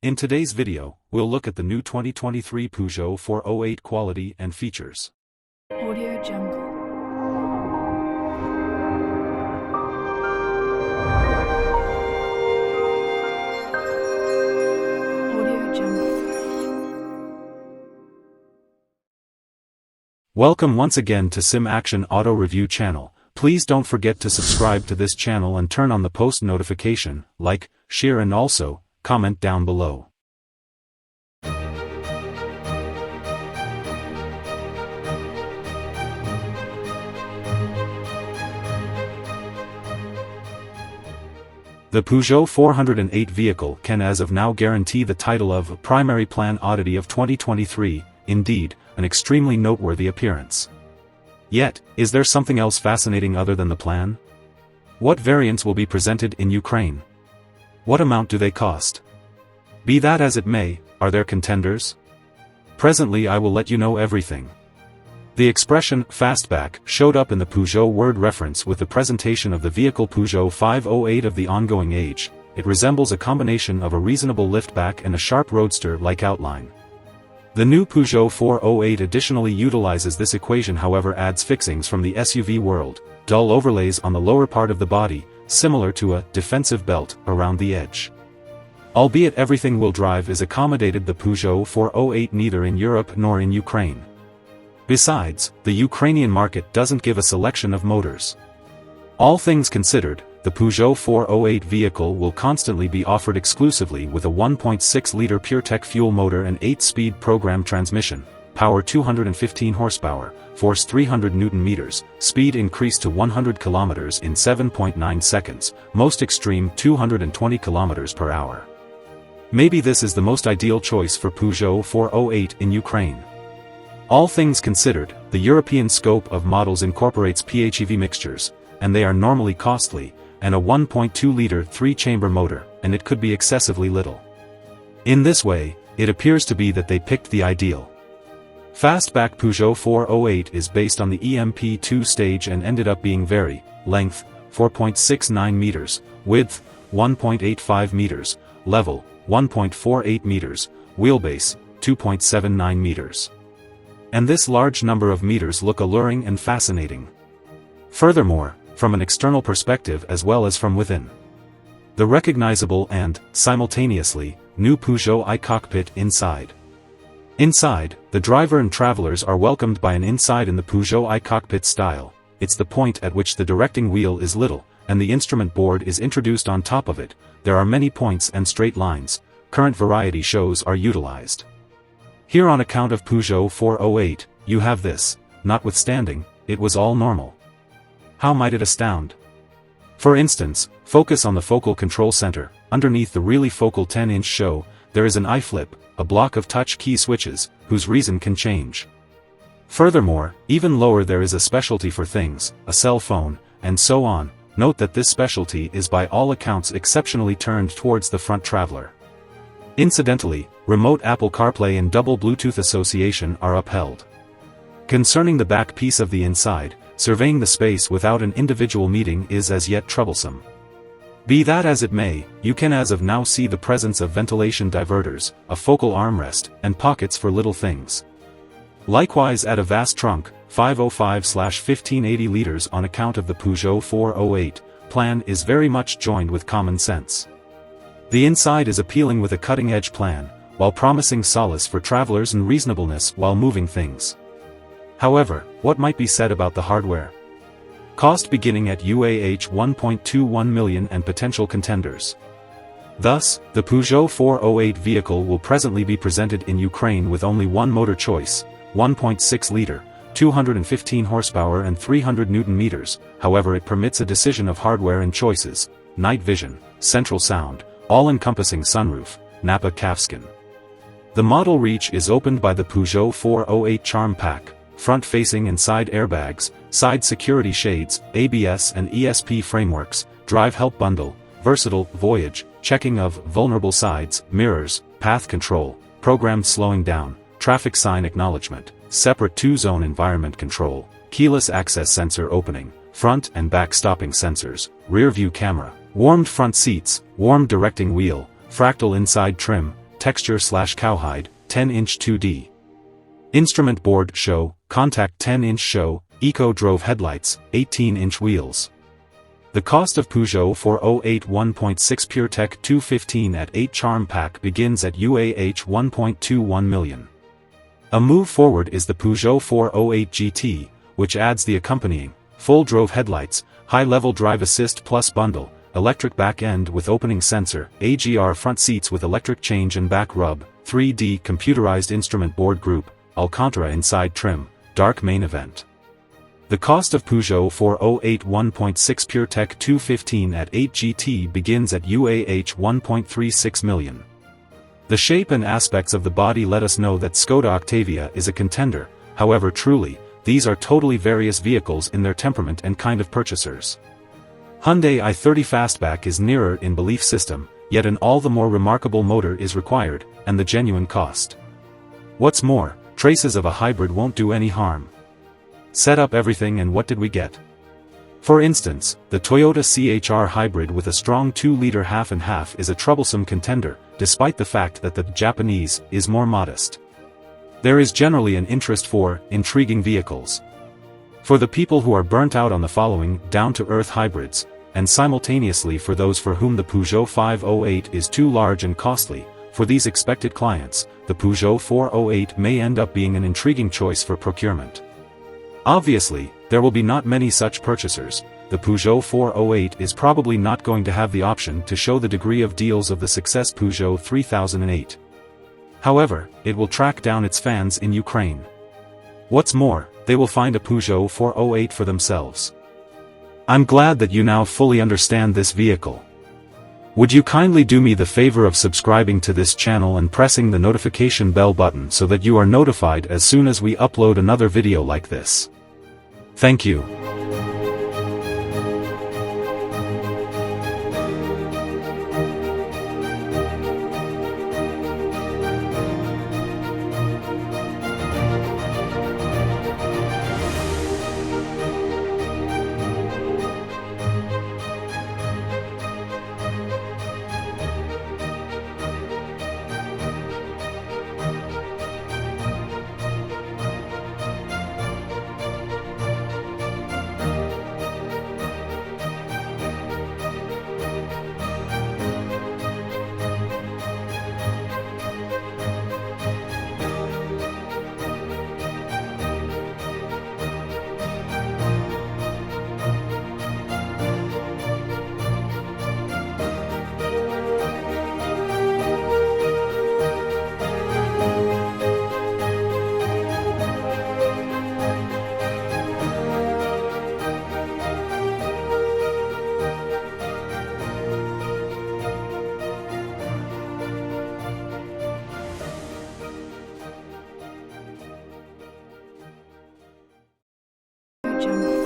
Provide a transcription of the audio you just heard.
In today's video, we'll look at the new 2023 Peugeot 408 quality and features. Audio Jungle. Audio Jungle. Welcome once again to Sim Action Auto Review channel. Please don't forget to subscribe to this channel and turn on the post notification, like, share and also, comment down below. The Peugeot 408 vehicle can as of now guarantee the title of Primary Plan Oddity of 2023, indeed, an extremely noteworthy appearance. Yet, is there something else fascinating other than the plan? What variants will be presented in Ukraine? What amount do they cost? Be that as it may, are there contenders? Presently I will let you know everything. The expression fastback showed up in the Peugeot word reference with the presentation of the vehicle Peugeot 508 of the ongoing age. It resembles a combination of a reasonable liftback and a sharp roadster-like outline. The new Peugeot 408 additionally utilizes this equation, however adds fixings from the SUV world, dull overlays on the lower part of the body, similar to a defensive belt around the edge. Albeit everything-wheel drive is accommodated the Peugeot 408 neither in Europe nor in Ukraine. Besides, the Ukrainian market doesn't give a selection of motors. All things considered, the Peugeot 408 vehicle will constantly be offered exclusively with a 1.6-liter PureTech fuel motor and 8-speed program transmission, power 215 horsepower, force 300 Nm, speed increased to 100 km in 7.9 seconds, most extreme 220 km per hour. Maybe this is the most ideal choice for Peugeot 408 in Ukraine. All things considered, the European scope of models incorporates PHEV mixtures, and they are normally costly, and a 1.2-liter 3-chamber motor, and it could be excessively little. In this way, it appears to be that they picked the ideal. Fastback Peugeot 408 is based on the EMP2 stage and ended up being very, length, 4.69 meters, width, 1.85 meters, level, 1.48 meters, wheelbase, 2.79 meters. And this large number of meters look alluring and fascinating. Furthermore, from an external perspective as well as from within. The recognizable and, simultaneously, new Peugeot iCockpit inside. Inside, the driver and travelers are welcomed by an inside in the Peugeot iCockpit style. It's the point at which the directing wheel is little, and the instrument board is introduced on top of it. There are many points and straight lines. Current variety shows are utilized. Here on account of Peugeot 408, you have this, notwithstanding, it was all normal. How might it astound? For instance, focus on the focal control center. Underneath the really focal 10-inch show, there is an iFlip, a block of touch key switches, whose reason can change. Furthermore, even lower there is a specialty for things, a cell phone, and so on. Note that this specialty is by all accounts exceptionally turned towards the front traveler. Incidentally, remote Apple CarPlay and double Bluetooth association are upheld. Concerning the back piece of the inside, surveying the space without an individual meeting is as yet troublesome. Be that as it may, you can as of now see the presence of ventilation diverters, a focal armrest, and pockets for little things. Likewise add a vast trunk, 505/1580 liters on account of the Peugeot 408, plan is very much joined with common sense. The inside is appealing with a cutting-edge plan, while promising solace for travelers and reasonableness while moving things. However, what might be said about the hardware? Cost beginning at UAH 1.21 million and potential contenders. Thus, the Peugeot 408 vehicle will presently be presented in Ukraine with only one motor choice, 1.6-liter, 215 horsepower and 300 Nm. However, it permits a decision of hardware and choices: night vision, central sound, all-encompassing sunroof, Napa calfskin. The model reach is opened by the Peugeot 408 Charm Pack, front-facing and side airbags, side security shades, ABS and ESP frameworks, drive help bundle, versatile voyage, checking of vulnerable sides, mirrors, path control, programmed slowing down, traffic sign acknowledgement, separate 2-zone environment control, keyless access sensor opening, front and back stopping sensors, rear view camera, warmed front seats, warmed directing wheel, fractal inside trim, texture/cowhide, 10-inch 2D. Instrument board show, contact 10-inch show, eco-drove headlights, 18-inch wheels. The cost of Peugeot 408 1.6 PureTech 215 at 8 Charm Pack begins at UAH 1.21 million. A move forward is the Peugeot 408 GT, which adds the accompanying full-drove headlights, high-level drive assist plus bundle, electric back end with opening sensor, AGR front seats with electric change and back rub, 3D computerized instrument board group, Alcantara inside trim, dark main event. The cost of Peugeot 408 1.6 PureTech 215 at 8 GT begins at UAH 1.36 million. The shape and aspects of the body let us know that Skoda Octavia is a contender, however truly, these are totally various vehicles in their temperament and kind of purchasers. Hyundai i30 Fastback is nearer in belief system, yet an all the more remarkable motor is required, and the genuine cost. What's more, traces of a hybrid won't do any harm. Set up everything and what did we get? For instance, the Toyota CHR hybrid with a strong 2-liter half-and-half is a troublesome contender, despite the fact that the Japanese is more modest. There is generally an interest for intriguing vehicles. For the people who are burnt out on the following down-to-earth hybrids, and simultaneously for those for whom the Peugeot 508 is too large and costly, for these expected clients, the Peugeot 408 may end up being an intriguing choice for procurement. Obviously, there will be not many such purchasers. The Peugeot 408 is probably not going to have the option to show the degree of deals of the success Peugeot 3008. However, it will track down its fans in Ukraine. What's more, they will find a Peugeot 408 for themselves. I'm glad that you now fully understand this vehicle. Would you kindly do me the favor of subscribing to this channel and pressing the notification bell button so that you are notified as soon as we upload another video like this. Thank you. Jungle.